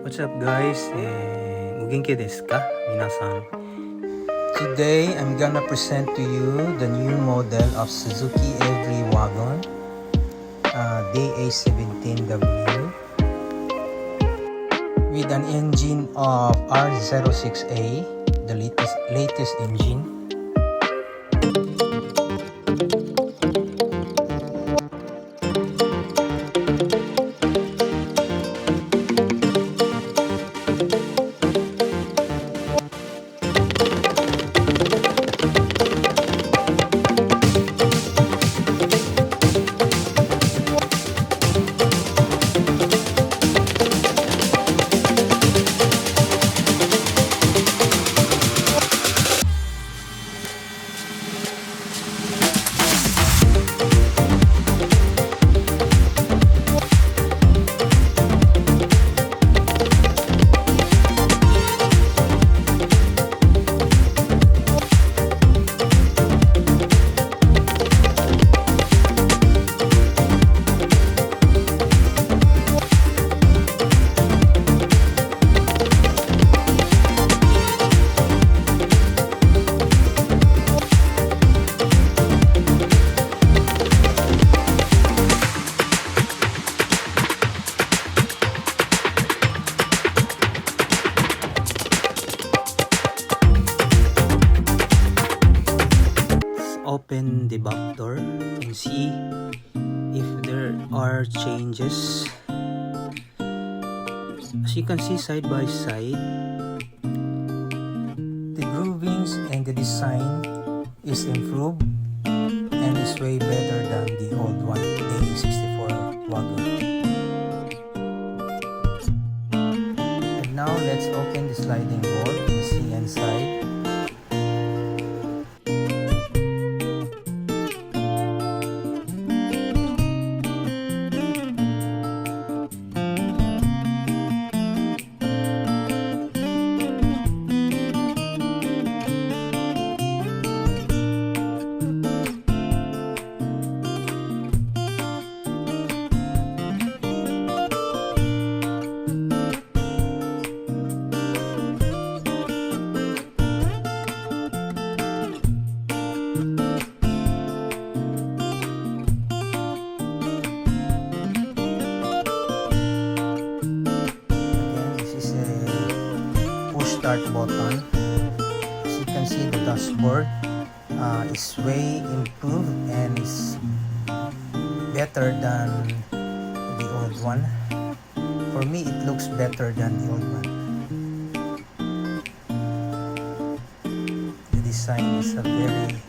What's up guys? Mugenki desu ka? Minasan. Today I'm gonna present to you the new model of Suzuki Every Wagon DA17W with an engine of R06A, the latest engine. Open the back door and see if there are changes. As you can see side by side, the groovings and the design is improved and is way better than the old one, the A64 wagon. And now let's open the sliding door and see inside. Start button. As you can see, the dashboard is way improved and is better than the old one. For me, it looks better than the old one. The design is a very